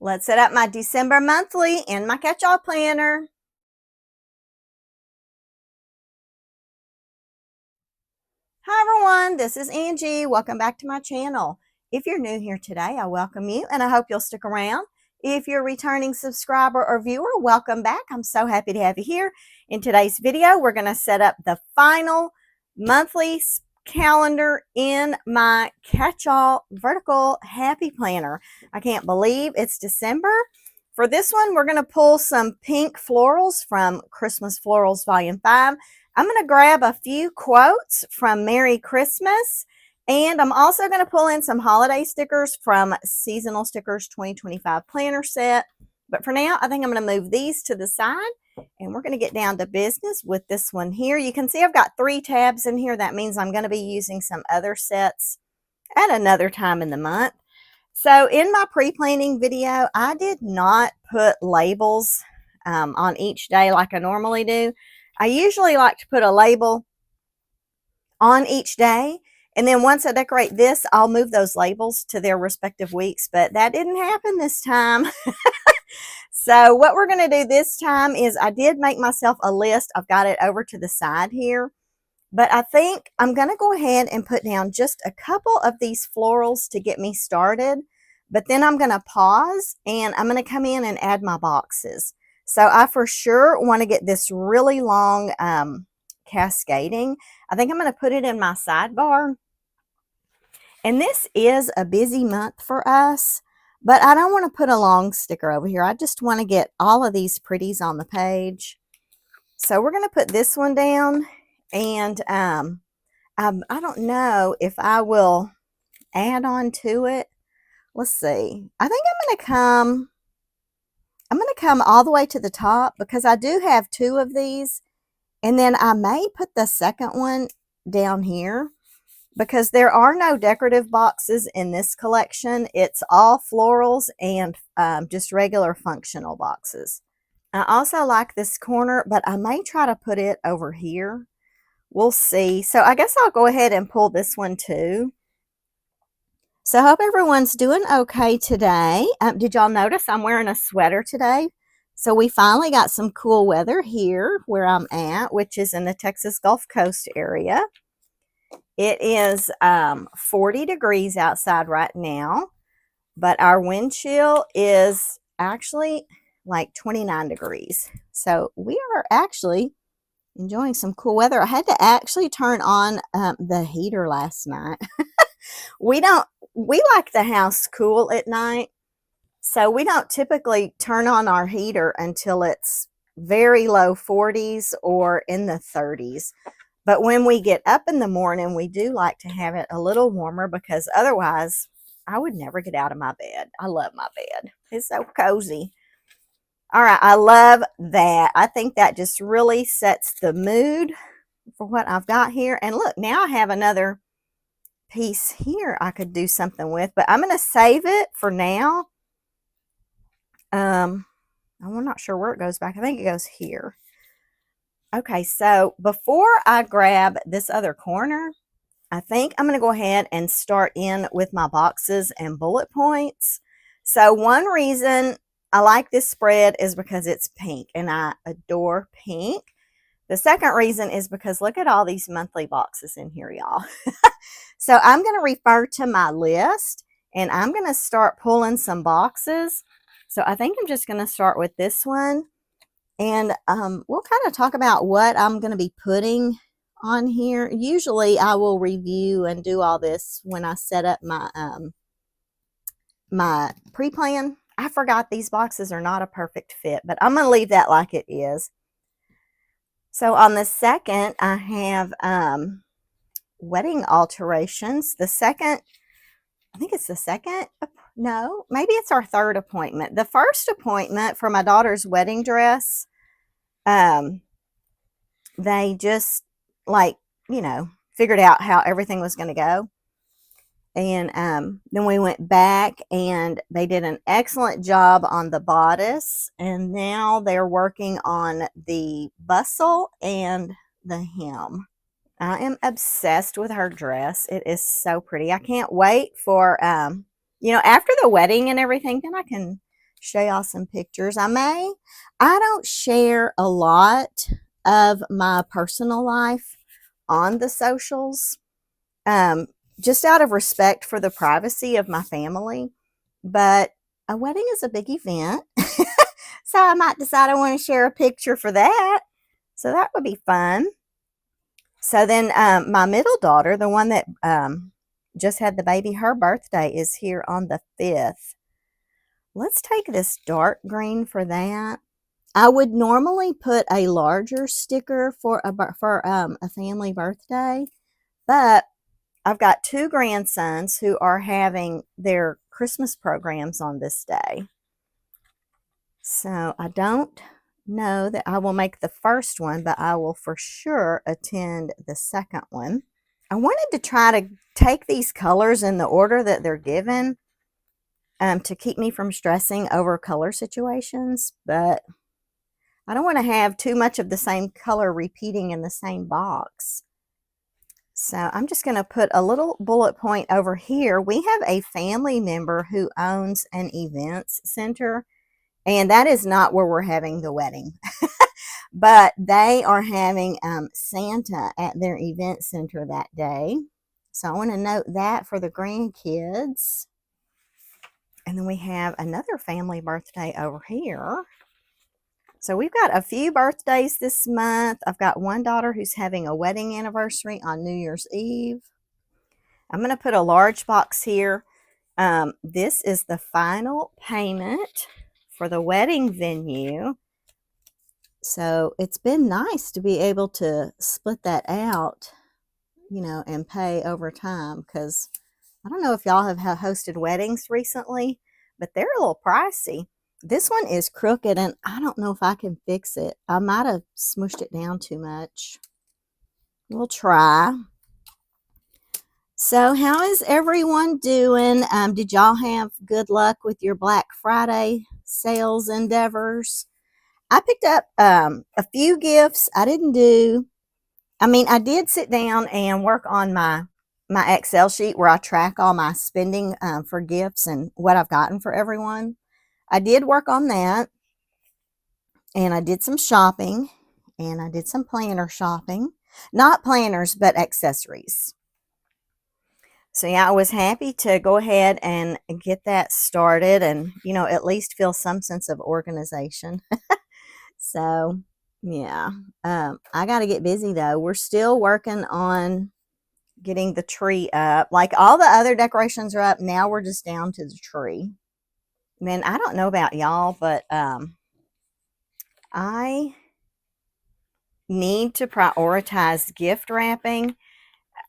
Let's set up my December monthly in my Catchall planner. Hi everyone, this is Angie. Welcome back to my channel. If you're new here today, I welcome you and I hope you'll stick around. If you're a returning subscriber or viewer, welcome back. I'm so happy to have you here. In today's video, we're going to set up the final monthly calendar in my Catchall vertical happy planner. I can't believe it's December. For this one, we're going to pull some pink florals from Christmas Florals Volume 5. I'm going to grab a few quotes from Merry Christmas, and I'm also going to pull in some holiday stickers from Seasonal Stickers 2025 Planner Set. But for now, I think I'm going to move these to the side, and we're going to get down to business with this one here. You can see I've got 3 tabs in here. That means I'm going to be using some other sets at another time in the month. So in my pre-planning video, I did not put labels on each day like I normally do. I usually like to put a label on each day, and then once I decorate this, I'll move those labels to their respective weeks, but that didn't happen this time. So what we're going to do this time is I did make myself a list. I've got it over to the side here, but I think I'm going to go ahead and put down just a couple of these florals to get me started, but then I'm going to pause and I'm going to come in and add my boxes. So I for sure want to get this really long cascading. I think I'm going to put it in my sidebar. And this is a busy month for us, but I don't want to put a long sticker over here. I just want to get all of these pretties on the page. So we're going to put this one down, and I don't know if I will add on to it. Let's see. I think I'm going to come all the way to the top because I do have 2 of these, and then I may put the second one down here because there are no decorative boxes in this collection. It's all florals and just regular functional boxes. I also like this corner, but I may try to put it over here. We'll see. So I guess I'll go ahead and pull this one too. So I hope everyone's doing okay today. Did y'all notice I'm wearing a sweater today? So we finally got some cool weather here where I'm at, which is in the Texas Gulf Coast area. It is 40 degrees outside right now, but our wind chill is actually like 29 degrees. So we are actually enjoying some cool weather. I had to actually turn on the heater last night. We like the house cool at night, so we don't typically turn on our heater until it's very low 40s or in the 30s. But when we get up in the morning, we do like to have it a little warmer because otherwise I would never get out of my bed. I love my bed. It's so cozy. All right, I love that. I think that just really sets the mood for what I've got here. And look, now I have another piece here I could do something with, but I'm going to save it for now. I'm not sure where it goes back. I think it goes here. Okay, so before I grab this other corner, I think I'm going to go ahead and start in with my boxes and bullet points. So one reason I like this spread is because it's pink, and I adore pink. The second reason is because look at all these monthly boxes in here, y'all. So I'm going to refer to my list, and I'm going to start pulling some boxes. So I think I'm just going to start with this one, and we'll kind of talk about what I'm going to be putting on here. Usually I will review and do all this when I set up my my pre-plan. I forgot these boxes are not a perfect fit, but I'm going to leave that like it is. So on the second, I have wedding alterations. The second, I think it's the second, no, maybe it's our third appointment. The first appointment for my daughter's wedding dress, they just figured out how everything was going to go. And then we went back and they did an excellent job on the bodice. And now they're working on the bustle and the hem. I am obsessed with her dress. It is so pretty. I can't wait for, after the wedding and everything, then I can show y'all some pictures. I don't share a lot of my personal life on the socials, just out of respect for the privacy of my family. But a wedding is a big event, so I might decide I want to share a picture for that. So that would be fun. So then my middle daughter, the one that just had the baby, her birthday is here on the 5th. Let's take this dark green for that. I would normally put a larger sticker for a family birthday, but I've got 2 grandsons who are having their Christmas programs on this day. So I don't know that I will make the first one, but I will for sure attend the second one. I wanted to try to take these colors in the order that they're given to keep me from stressing over color situations, but I don't want to have too much of the same color repeating in the same box. So I'm just going to put a little bullet point over here. We have a family member who owns an events center, and that is not where we're having the wedding. But they are having Santa at their event center that day. So I want to note that for the grandkids. And then we have another family birthday over here. So we've got a few birthdays this month. I've got one daughter who's having a wedding anniversary on New Year's Eve. I'm going to put a large box here. This is the final payment for the wedding venue. So it's been nice to be able to split that out, you know, and pay over time, because I don't know if y'all have hosted weddings recently, but they're a little pricey. This one is crooked, and I don't know if I can fix it. I might have smushed it down too much. We'll try. So how is everyone doing? Did y'all have good luck with your Black Friday sales endeavors? I picked up a few gifts. I did sit down and work on my Excel sheet where I track all my spending for gifts and what I've gotten for everyone. I did work on that, and I did some shopping, and I did some planner shopping. Not planners, but accessories. So yeah, I was happy to go ahead and get that started and, you know, at least feel some sense of organization. So yeah, I got to get busy though. We're still working on getting the tree up. Like all the other decorations are up. Now we're just down to the tree. Man, I don't know about y'all, but I need to prioritize gift wrapping.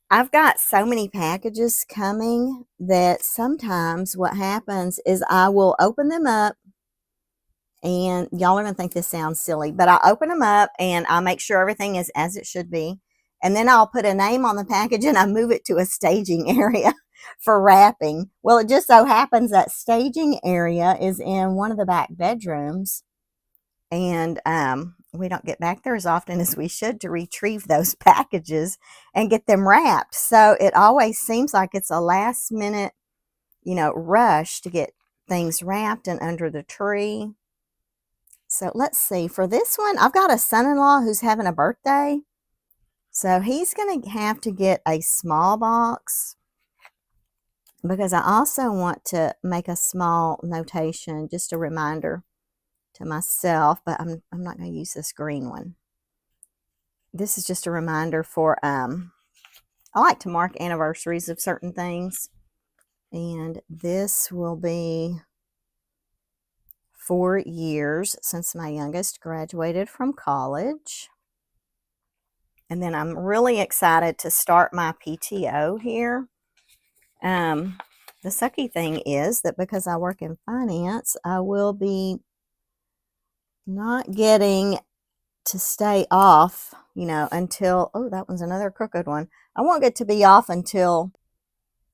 I've got so many packages coming that sometimes what happens is I will open them up, and y'all are going to think this sounds silly, but I open them up and I make sure everything is as it should be. And then I'll put a name on the package and I move it to a staging area for wrapping. Well, it just so happens that staging area is in one of the back bedrooms. And we don't get back there as often as we should to retrieve those packages and get them wrapped. So it always seems like it's a last minute, you know, rush to get things wrapped and under the tree. So let's see. For this one, I've got a son-in-law who's having a birthday. So he's going to have to get a small box, because I also want to make a small notation, just a reminder to myself, but I'm not going to use this green one. This is just a reminder for, I like to mark anniversaries of certain things. And this will be 4 years since my youngest graduated from college. And then I'm really excited to start my PTO here. The sucky thing is that because I work in finance, I will be not getting to stay off, you know, until, oh, that one's another crooked one. I won't get to be off until,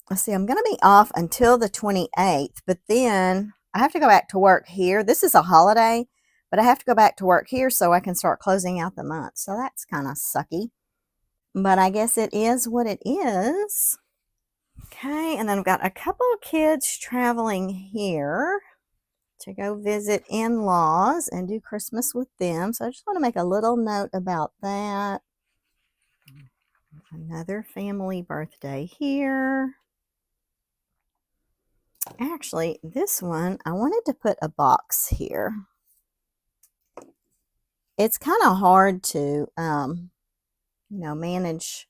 let's see, I'm going to be off until the 28th, but then I have to go back to work here. This is a holiday, but I have to go back to work here so I can start closing out the month. So that's kind of sucky, but I guess it is what it is. Okay, and then I've got a couple of kids traveling here to go visit in-laws and do Christmas with them. So I just want to make a little note about that. Another family birthday here. Actually, this one, I wanted to put a box here. It's kind of hard to, manage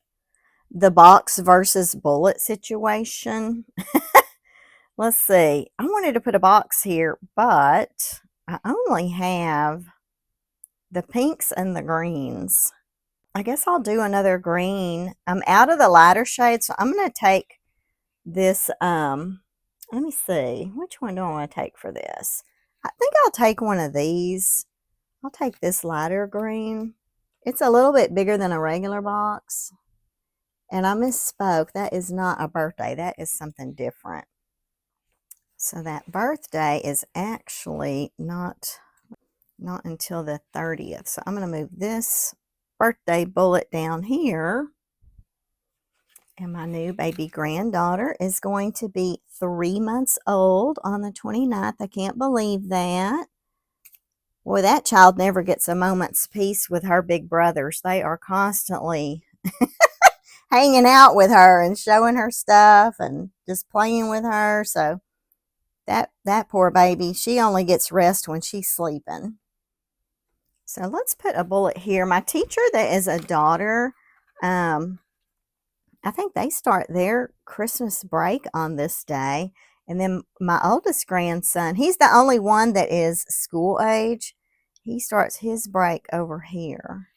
the box versus bullet situation. Let's see. I wanted to put a box here, but I only have the pinks and the greens. I guess I'll do another green. I'm out of the lighter shade, so I'm going to take this, let me see. Which one do I want to take for this? I think I'll take one of these. I'll take this lighter green. It's a little bit bigger than a regular box. And I misspoke. That is not a birthday. That is something different. So that birthday is actually not until the 30th. So I'm going to move this birthday bullet down here. And my new baby granddaughter is going to be 3 months old on the 29th. I can't believe that. Boy, that child never gets a moment's peace with her big brothers. They are constantly hanging out with her and showing her stuff and just playing with her. So that poor baby, she only gets rest when she's sleeping. So let's put a bullet here. My teacher that is a daughter, I think they start their Christmas break on this day. And then my oldest grandson, he's the only one that is school age. He starts his break over here.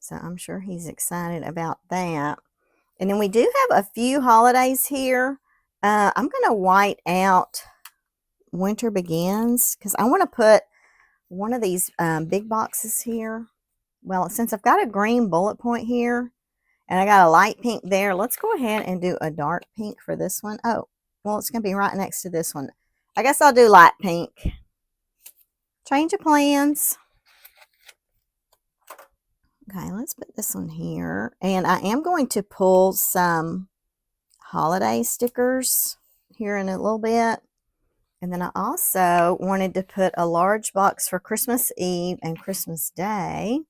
So I'm sure he's excited about that. And then we do have a few holidays here. I'm going to white out Winter Begins because I want to put one of these big boxes here. Well, since I've got a green bullet point here and I got a light pink there, let's go ahead and do a dark pink for this one. Oh, well, it's going to be right next to this one. I guess I'll do light pink. Change of plans. Okay, let's put this one here. And I am going to pull some holiday stickers here in a little bit. And then I also wanted to put a large box for Christmas Eve and Christmas Day.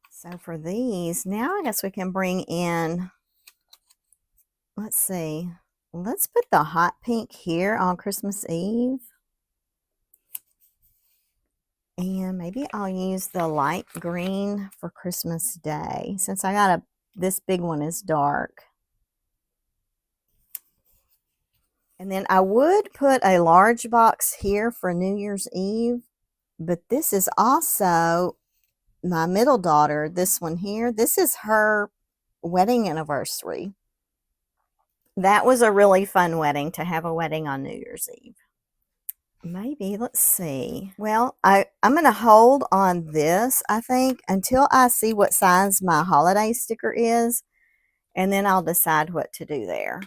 So for these, now I guess we can bring in, let's see, let's put the hot pink here on Christmas Eve. And maybe I'll use the light green for Christmas Day since I got this big one is dark. And then I would put a large box here for New Year's Eve, but this is also my middle daughter, this one here. This is her wedding anniversary. That was a really fun wedding, to have a wedding on New Year's Eve. Maybe, let's see. Well, I'm going to hold on this, I think, until I see what size my holiday sticker is, and then I'll decide what to do there.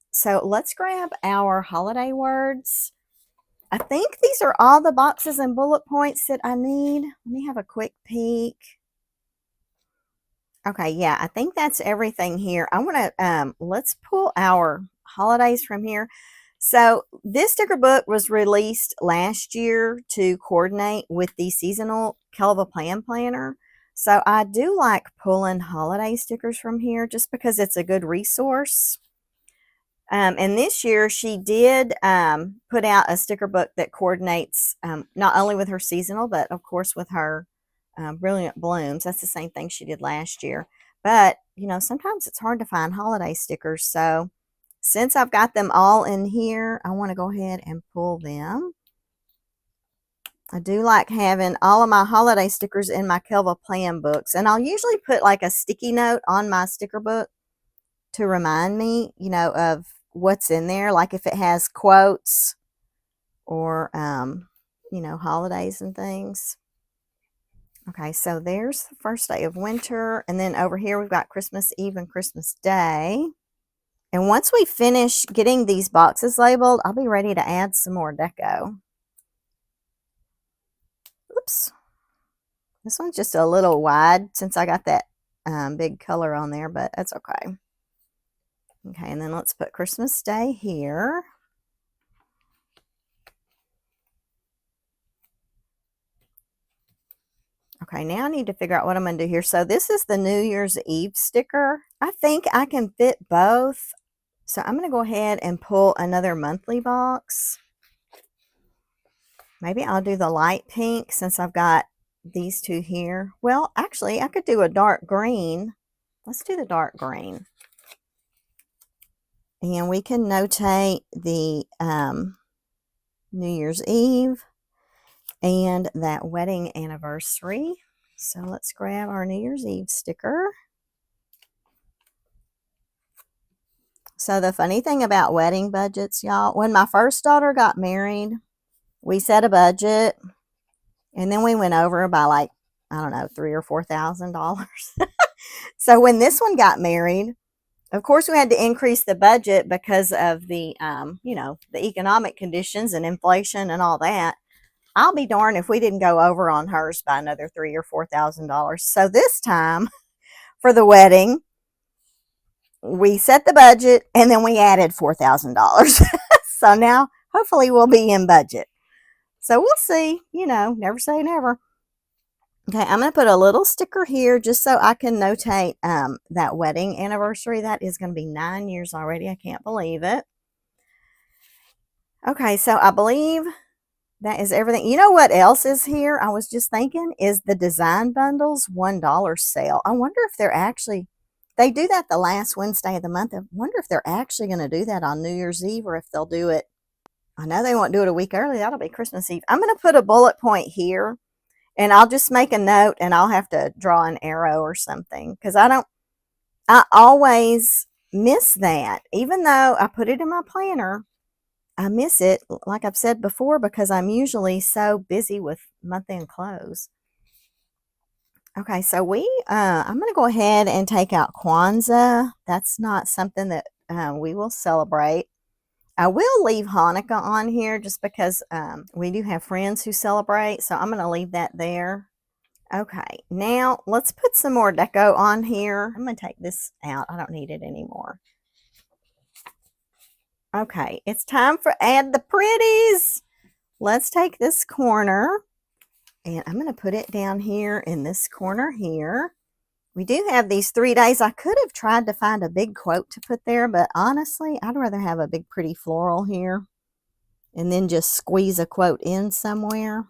So let's grab our holiday words. I think these are all the boxes and bullet points that I need. Let me have a quick peek. Okay, yeah, I think that's everything here. I want to, let's pull our holidays from here. So this sticker book was released last year to coordinate with the seasonal Kellofaplan planner. So I do like pulling holiday stickers from here just because it's a good resource. And this year she did put out a sticker book that coordinates not only with her seasonal, but of course with her brilliant blooms. That's the same thing she did last year. But, you know, sometimes it's hard to find holiday stickers. So since I've got them all in here, I want to go ahead and pull them. I do like having all of my holiday stickers in my Kellofaplan books. And I'll usually put like a sticky note on my sticker book to remind me, you know, of what's in there. Like if it has quotes or, you know, holidays and things. Okay, so there's the first day of winter. And then over here we've got Christmas Eve and Christmas Day. And once we finish getting these boxes labeled, I'll be ready to add some more deco. Oops. This one's just a little wide since I got that big color on there, but that's okay. Okay, and then let's put Christmas Day here. Okay, now I need to figure out what I'm going to do here. So this is the New Year's Eve sticker. I think I can fit both. So I'm going to go ahead and pull another monthly box. Maybe I'll do the light pink since I've got these two here. Well, actually, I could do a dark green. Let's do the dark green. And we can notate the New Year's Eve and that wedding anniversary. So let's grab our New Year's Eve sticker. So the funny thing about wedding budgets, y'all, when my first daughter got married, we set a budget and then we went over by like, I don't know, $3,000 or $4,000. So when this one got married, of course we had to increase the budget because of the, you know, the economic conditions and inflation and all that. I'll be darned if we didn't go over on hers by another $3,000 or $4,000. So this time for the wedding, we set the budget and then we added $4,000. So now hopefully we'll be in budget. So we'll see, you know, never say never. Okay, I'm going to put a little sticker here just so I can notate that wedding anniversary. That is going to be 9 years already. I can't believe it. Okay, so I believe that is everything. You know what else is here? I was just thinking is the design bundles $1 sale. I wonder if they're actually, they do that the last Wednesday of the month. I wonder if they're actually going to do that on New Year's Eve or if they'll do it. I know they won't do it a week early. That'll be Christmas Eve. I'm going to put a bullet point here and I'll just make a note and I'll have to draw an arrow or something because I always miss that. Even though I put it in my planner, I miss it, like I've said before, because I'm usually so busy with month-end close. Okay, so I'm going to go ahead and take out Kwanzaa. That's not something that we will celebrate. I will leave Hanukkah on here just because we do have friends who celebrate, so I'm going to leave that there. Okay, now let's put some more deco on here. I'm going to take this out. I don't need it anymore. Okay, it's time for add the pretties. Let's take this corner and I'm going to put it down here in this corner here. We do have these 3 days. I could have tried to find a big quote to put there, but honestly, I'd rather have a big pretty floral here and then just squeeze a quote in somewhere.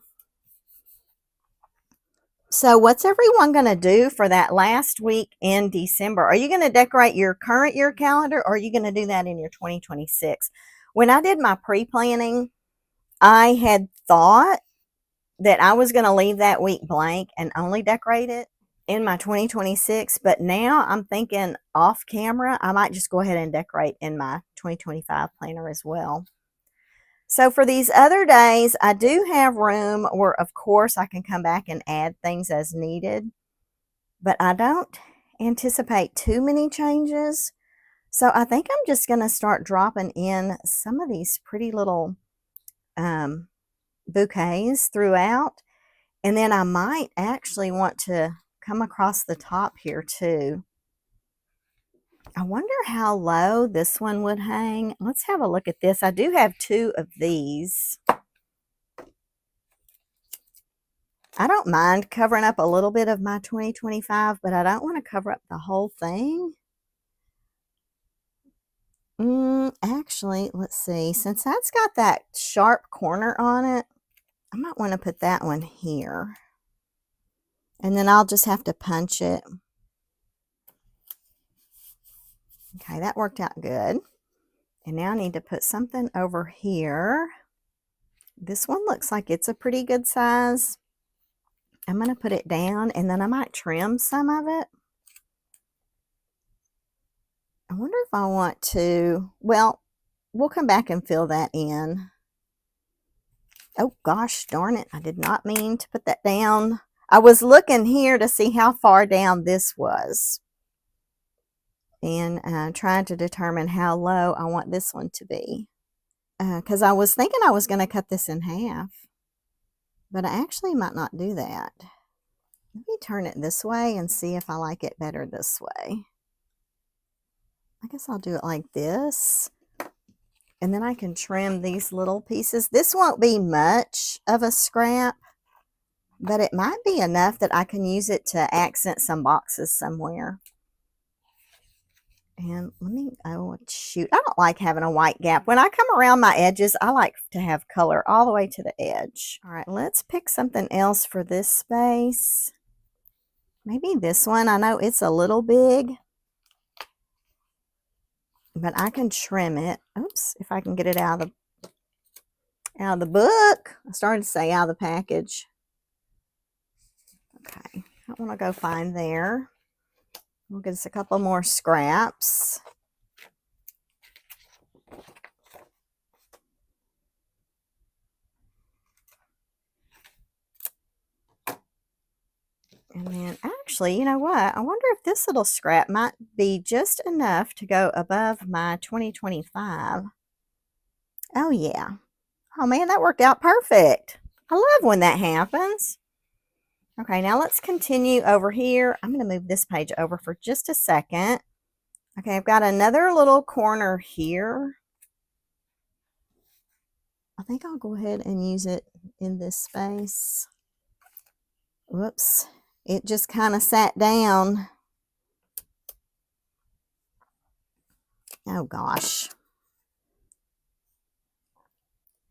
So what's everyone going to do for that last week in December? Are you going to decorate your current year calendar or are you going to do that in your 2026? When I did my pre-planning, I had thought that I was going to leave that week blank and only decorate it in my 2026, but now I'm thinking off camera, I might just go ahead and decorate in my 2025 planner as well. So for these other days, I do have room where, of course, I can come back and add things as needed, but I don't anticipate too many changes. So I think I'm just going to start dropping in some of these pretty little bouquets throughout. And then I might actually want to come across the top here too. I wonder how low this one would hang. Let's have a look at this. I do have 2 of these. I don't mind covering up a little bit of my 2025, but I don't want to cover up the whole thing. Actually, let's see. Since that's got that sharp corner on it, I might want to put that one here. And then I'll just have to punch it. Okay, that worked out good. And now I need to put something over here. This one looks like it's a pretty good size. I'm going to put it down and then I might trim some of it. I wonder if I want to, well, we'll come back and fill that in. Oh gosh, darn it. I did not mean to put that down. I was looking here to see how far down this was. And trying to determine how low I want this one to be. Because I was thinking I was going to cut this in half. But I actually might not do that. Let me turn it this way and see if I like it better this way. I guess I'll do it like this. And then I can trim these little pieces. This won't be much of a scrap. but it might be enough that I can use it to accent some boxes somewhere. And let me, oh shoot, I don't like having a white gap. When I come around my edges, I like to have color all the way to the edge. All right, let's pick something else for this space. Maybe this one. I know it's a little big, but I can trim it. Oops, if I can get it out of the book. I started to say out of the package. Okay, I want to go find there. We'll get us a couple more scraps. And then actually, you know what? I wonder if this little scrap might be just enough to go above my 2025. Oh yeah. Oh man, that worked out perfect. I love when that happens. Okay, now let's continue over here. I'm going to move this page over for just a second. Okay, I've got another little corner here. I think I'll go ahead and use it in this space. Whoops, it just kind of sat down. Oh gosh.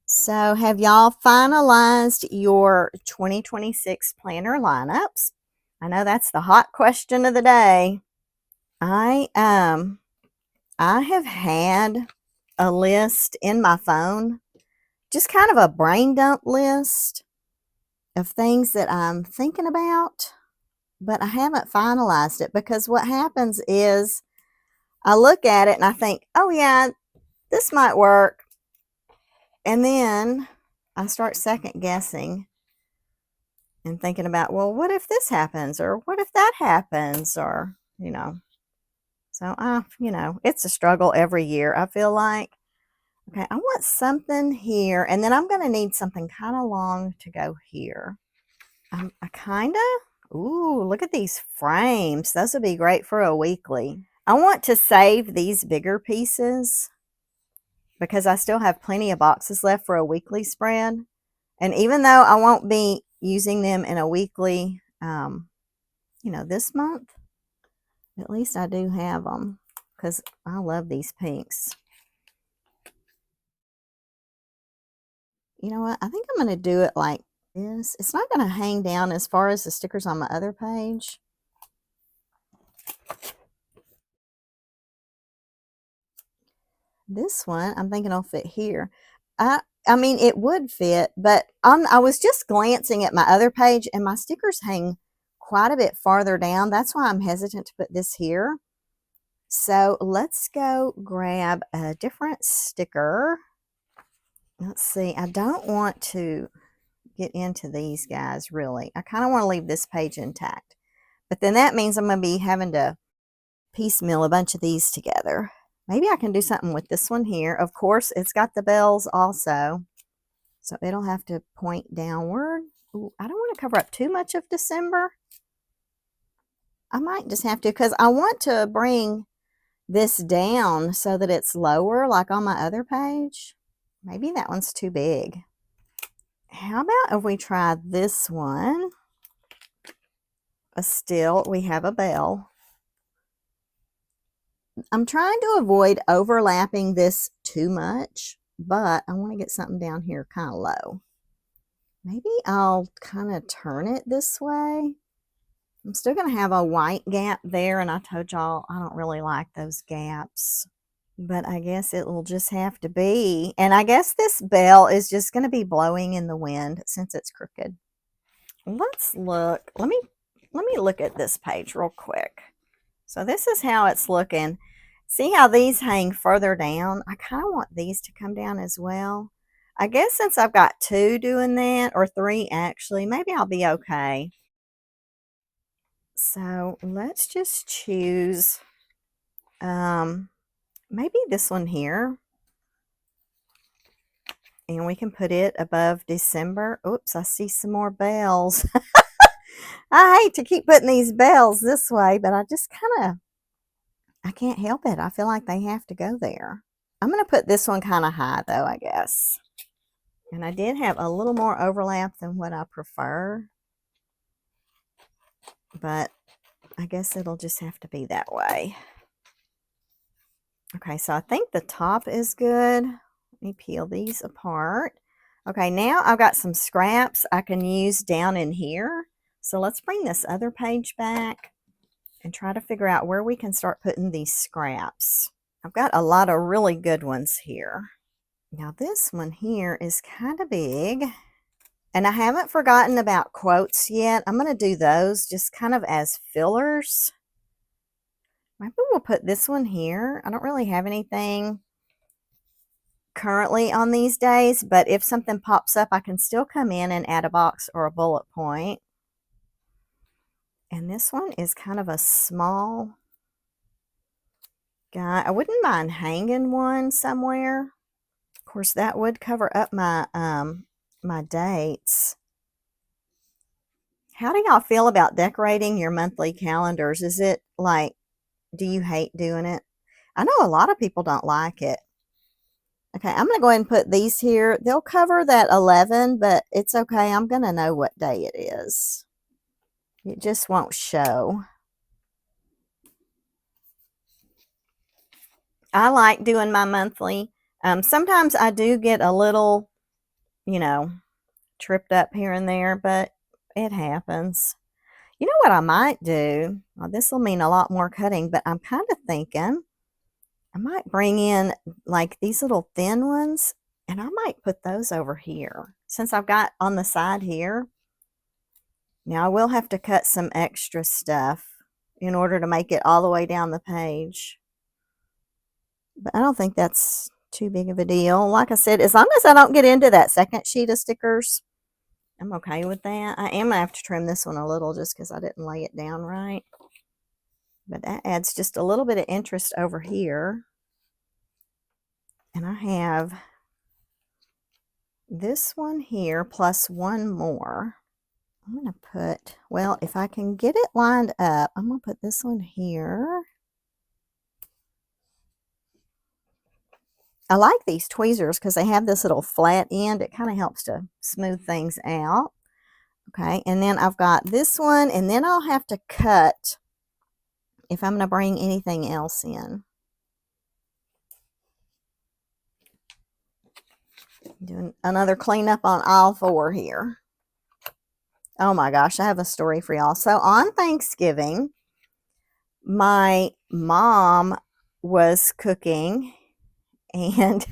So have y'all finalized your 2026 planner lineups? I know that's the hot question of the day. I have had a list in my phone, just kind of a brain dump list of things that I'm thinking about, but I haven't finalized it because what happens is I look at it and I think, oh yeah, this might work. And then I start second guessing and thinking about, well, what if this happens? Or what if that happens? Or, you know, so you know, it's a struggle every year, I feel like. Okay, I want something here, and then I'm going to need something kind of long to go here. I kind of, ooh, look at these frames. Those would be great for a weekly. I want to save these bigger pieces because I still have plenty of boxes left for a weekly spread. And even though I won't be using them in a weekly, you know, this month, at least I do have them because I love these pinks. You know what? I think I'm going to do it like this. It's not going to hang down as far as the stickers on my other page. This one, I'm thinking will fit here. I mean, it would fit, but I was just glancing at my other page, and my stickers hang quite a bit farther down. That's why I'm hesitant to put this here. So let's go grab a different sticker. Let's see. I don't want to get into these guys, really. I kind of want to leave this page intact. But then that means I'm going to be having to piecemeal a bunch of these together. Maybe I can do something with this one here. Of course, it's got the bells also, so it'll have to point downward. Ooh, I don't want to cover up too much of December. I might just have to, because I want to bring this down so that it's lower, like on my other page. Maybe that one's too big. How about if we try this one? Still, we have a bell. I'm trying to avoid overlapping this too much, but I want to get something down here kind of low. Maybe I'll kind of turn it this way. I'm still going to have a white gap there, and I told y'all I don't really like those gaps, but I guess it will just have to be. And I guess this bell is just going to be blowing in the wind since it's crooked. Let's look. Let me look at this page real quick. So this is how it's looking. See how these hang further down? I kind of want these to come down as well. I guess since I've got 2 doing that, or 3 actually, maybe I'll be okay. So let's just choose maybe this one here. And we can put it above December. Oops, I see some more bells. I hate to keep putting these bells this way, but I just kind of, I can't help it. I feel like they have to go there. I'm going to put this one kind of high though, I guess. And I did have a little more overlap than what I prefer. but I guess it'll just have to be that way. Okay, so I think the top is good. Let me peel these apart. Okay, now I've got some scraps I can use down in here. So let's bring this other page back and try to figure out where we can start putting these scraps. I've got a lot of really good ones here. Now this one here is kind of big. And I haven't forgotten about quotes yet. I'm going to do those just kind of as fillers. Maybe we'll put this one here. I don't really have anything currently on these days, but if something pops up, I can still come in and add a box or a bullet point. And this one is kind of a small guy. I wouldn't mind hanging one somewhere. Of course, that would cover up my my dates. How do y'all feel about decorating your monthly calendars? Is it like, do you hate doing it? I know a lot of people don't like it. Okay, I'm going to go ahead and put these here. They'll cover that 11, but it's okay. I'm going to know what day it is. It just won't show. I like doing my monthly. Sometimes I do get a little, you know, tripped up here and there, but it happens. You know what I might do? Well, this will mean a lot more cutting, but I'm kind of thinking I might bring in like these little thin ones, and I might put those over here. Since I've got on the side here, now I will have to cut some extra stuff in order to make it all the way down the page. But I don't think that's too big of a deal. Like I said, as long as I don't get into that second sheet of stickers, I'm okay with that. I am going to have to trim this one a little just because I didn't lay it down right. But that adds just a little bit of interest over here. And I have this one here plus one more. I'm going to put, well, if I can get it lined up, I'm going to put this one here. I like these tweezers because they have this little flat end. It kind of helps to smooth things out. Okay, and then I've got this one, and then I'll have to cut if I'm going to bring anything else in. Doing another cleanup on aisle 4 here. Oh my gosh, I have a story for y'all. So on Thanksgiving, my mom was cooking, and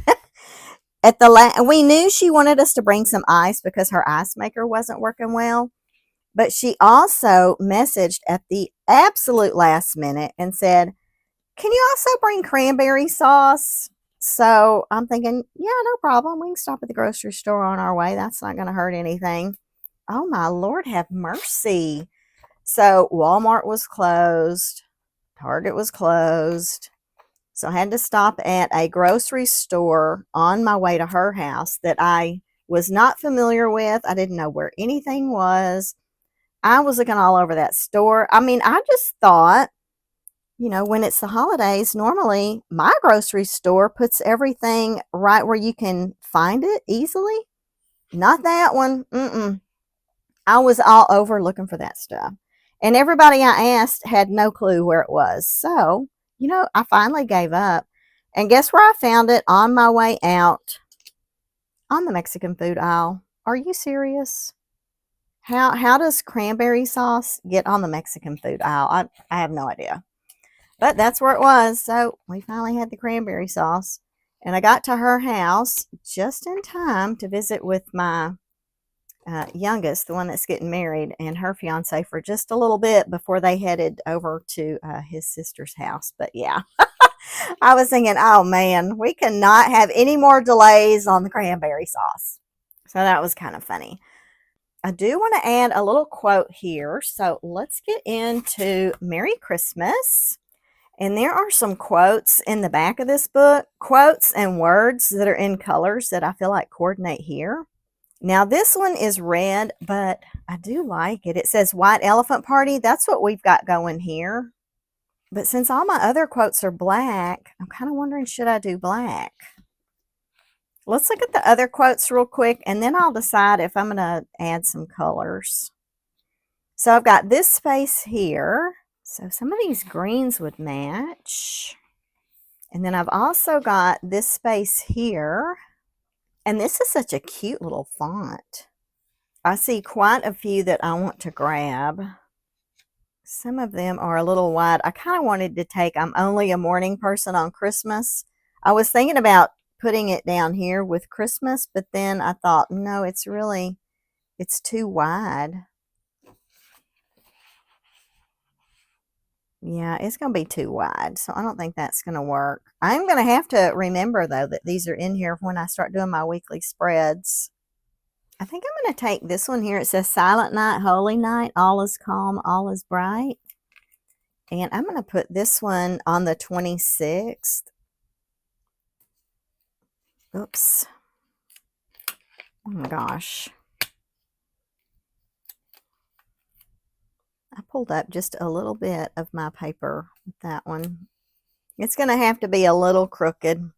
at the we knew she wanted us to bring some ice because her ice maker wasn't working well. But she also messaged at the absolute last minute and said, "Can you also bring cranberry sauce?" So I'm thinking, yeah, no problem. We can stop at the grocery store on our way. That's not going to hurt anything. Oh my Lord, have mercy. So Walmart was closed. Target was closed. So I had to stop at a grocery store on my way to her house that I was not familiar with. I didn't know where anything was. I was looking all over that store. I mean, I just thought, you know, when it's the holidays, normally my grocery store puts everything right where you can find it easily. Not that one. I was all over looking for that stuff. And everybody I asked had no clue where it was. So, you know, I finally gave up. And guess where I found it? On my way out on the Mexican food aisle. Are you serious? How does cranberry sauce get on the Mexican food aisle? I have no idea. But that's where it was. So we finally had the cranberry sauce. And I got to her house just in time to visit with my youngest, the one that's getting married, and her fiance for just a little bit before they headed over to his sister's house. But yeah, I was thinking, oh man, we cannot have any more delays on the cranberry sauce. So that was kind of funny. I do want to add a little quote here. So let's get into Merry Christmas. And there are some quotes in the back of this book, quotes and words that are in colors that I feel like coordinate here. Now this one is red, but I do like it. It says White Elephant Party. That's what we've got going here. But since all my other quotes are black, I'm kind of wondering, should I do black? Let's look at the other quotes real quick, and then I'll decide if I'm going to add some colors. So I've got this space here. So some of these greens would match. And then I've also got this space here. And this is such a cute little font. I see quite a few that I want to grab. Some of them are a little wide. I kind of wanted to take, I'm only a morning person on Christmas. I was thinking about putting it down here with Christmas, but then I thought, no, it's too wide. Yeah, it's going to be too wide, so I don't think that's going to work. I'm going to have to remember, though, that these are in here when I start doing my weekly spreads. I think I'm going to take this one here. It says Silent Night, Holy Night, all is calm, all is bright. And I'm going to put this one on the 26th. Oops. Oh my gosh. I pulled up just a little bit of my paper with that one. It's going to have to be a little crooked.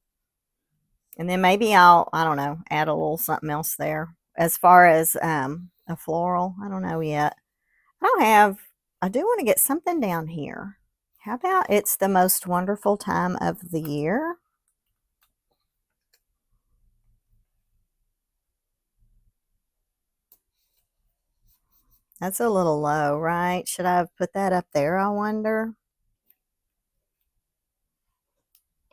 And then maybe I don't know, add a little something else there. As far as a floral, I don't know yet. I do want to get something down here. How about it's the most wonderful time of the year? That's a little low, right? Should I have put that up there, I wonder?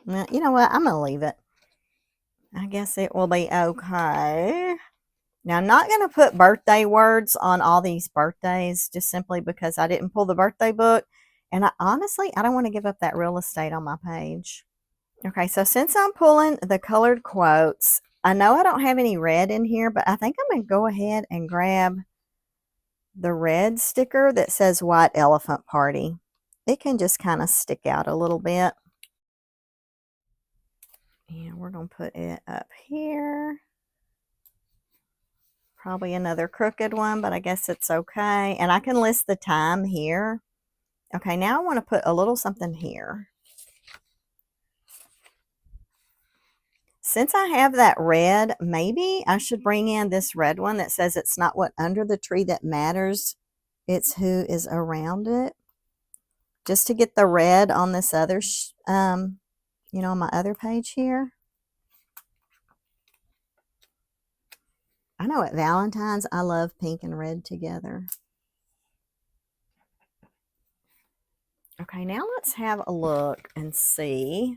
You know what? I'm going to leave it. I guess it will be okay. Now, I'm not going to put birthday words on all these birthdays just simply because I didn't pull the birthday book. And honestly, I don't want to give up that real estate on my page. Okay, so since I'm pulling the colored quotes, I know I don't have any red in here, but I think I'm going to go ahead and grab the red sticker that says White Elephant Party. It can just kind of stick out a little bit. And we're going to put it up here. Probably another crooked one, but I guess it's okay. And I can list the time here. Okay, now I want to put a little something here. Since I have that red, maybe I should bring in this red one that says it's not what under the tree that matters, it's who is around it. Just to get the red on this other, you know, on my other page here. I know at Valentine's, I love pink and red together. Okay, now let's have a look and see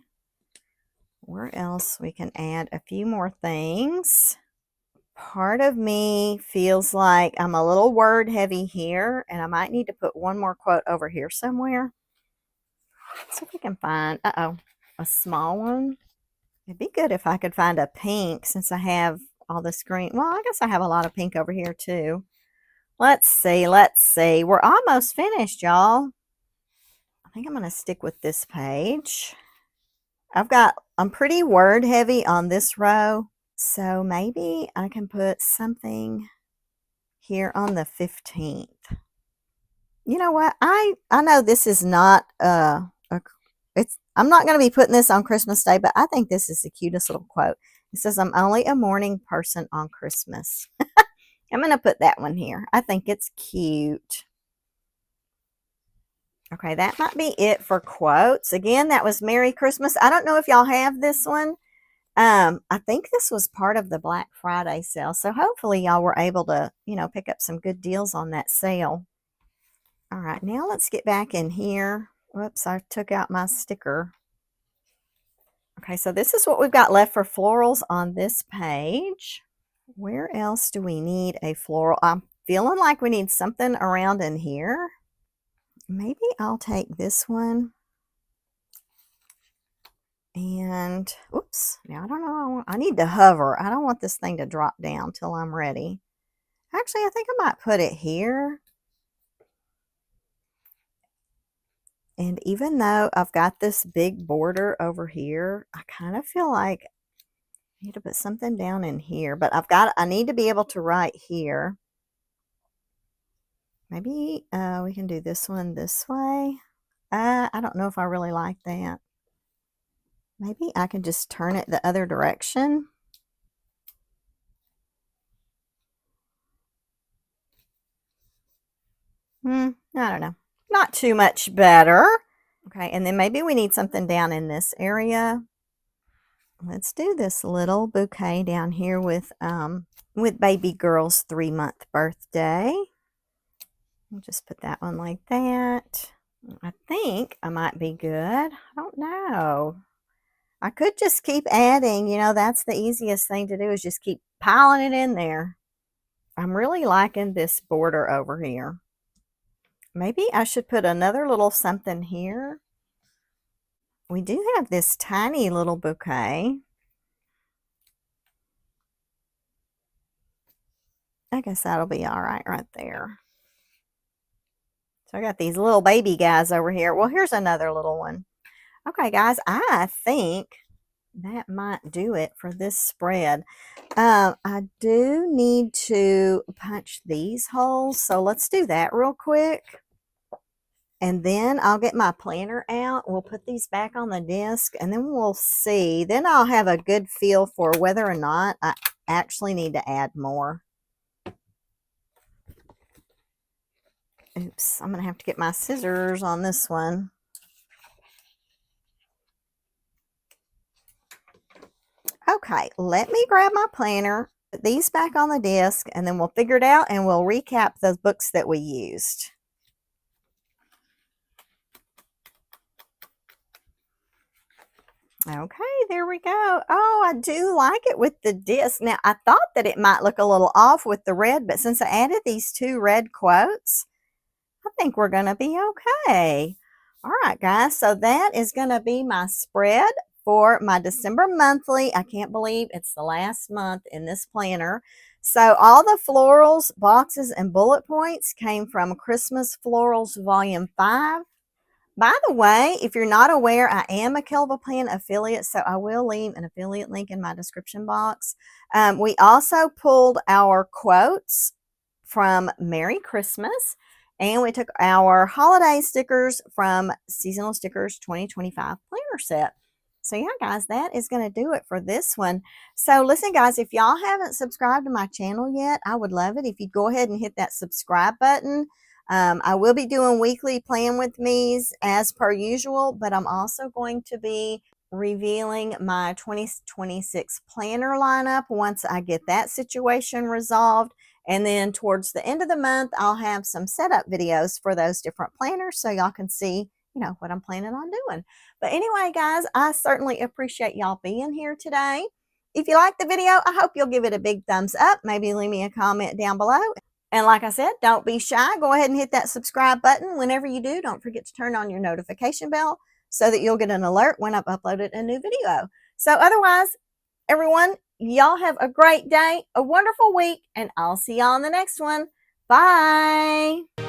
where else we can add a few more things. Part of me feels like I'm a little word heavy here, and I might need to put one more quote over here somewhere. Let's see if we can find, a small one. It'd be good if I could find a pink since I have all this green. Well, I guess I have a lot of pink over here too. Let's see, let's see. We're almost finished, y'all. I think I'm going to stick with this page. I'm pretty word heavy on this row, so maybe I can put something here on the 15th. You know what? I know this is not I'm not going to be putting this on Christmas Day, but I think this is the cutest little quote. It says, I'm only a morning person on Christmas. I'm going to put that one here. I think it's cute. Okay, that might be it for quotes. Again, that was Merry Christmas. I don't know if y'all have this one. I think this was part of the Black Friday sale. So hopefully y'all were able to, you know, pick up some good deals on that sale. All right, now let's get back in here. Whoops, I took out my sticker. Okay, so this is what we've got left for florals on this page. Where else do we need a floral? I'm feeling like we need something around in here. Maybe I'll take this one. And, oops, now I don't know. I need to hover. I don't want this thing to drop down till I'm ready. Actually, I think I might put it here. And even though I've got this big border over here, I kind of feel like I need to put something down in here. But I need to be able to write here. Maybe we can do this one this way. I don't know if I really like that. Maybe I can just turn it the other direction. I don't know. Not too much better. Okay, and then maybe we need something down in this area. Let's do this little bouquet down here with baby girl's 3-month birthday. I'll just put that one like that. I think I might be good. I don't know. I could just keep adding, you know, that's the easiest thing to do is just keep piling it in there. I'm really liking this border over here. Maybe I should put another little something here. We do have this tiny little bouquet. I guess that'll be all right there. So I got these little baby guys over here. Well, here's another little one. Okay, guys, I think that might do it for this spread. I do need to punch these holes, so let's do that real quick. And then I'll get my planner out. We'll put these back on the disc, and then we'll see. Then I'll have a good feel for whether or not I actually need to add more. Oops, I'm going to have to get my scissors on this one. Okay, let me grab my planner, put these back on the disc, and then we'll figure it out and we'll recap those books that we used. Okay, there we go. Oh, I do like it with the disc. Now, I thought that it might look a little off with the red, but since I added these 2 red quotes, I think we're going to be okay. All right, guys, so that is going to be my spread for my December monthly. I can't believe it's the last month in this planner. So all the florals, boxes, and bullet points came from Christmas Florals Volume 5. By the way, if you're not aware, I am a Kellofaplan affiliate, so I will leave an affiliate link in my description box. We also pulled our quotes from Merry Christmas, and we took our holiday stickers from Seasonal Stickers 2025 Planner Set. So yeah, guys, that is going to do it for this one. So listen, guys, if y'all haven't subscribed to my channel yet, I would love it if you'd go ahead and hit that subscribe button. I will be doing weekly plan with me's as per usual, but I'm also going to be revealing my 2026 planner lineup once I get that situation resolved. And then towards the end of the month, I'll have some setup videos for those different planners so y'all can see, you know, what I'm planning on doing. But anyway, guys, I certainly appreciate y'all being here today. If you like the video, I hope you'll give it a big thumbs up. Maybe leave me a comment down below. And like I said, don't be shy. Go ahead and hit that subscribe button. Whenever you do, don't forget to turn on your notification bell so that you'll get an alert when I've uploaded a new video. So otherwise, everyone, y'all have a great day, a wonderful week, and I'll see y'all in the next one. Bye.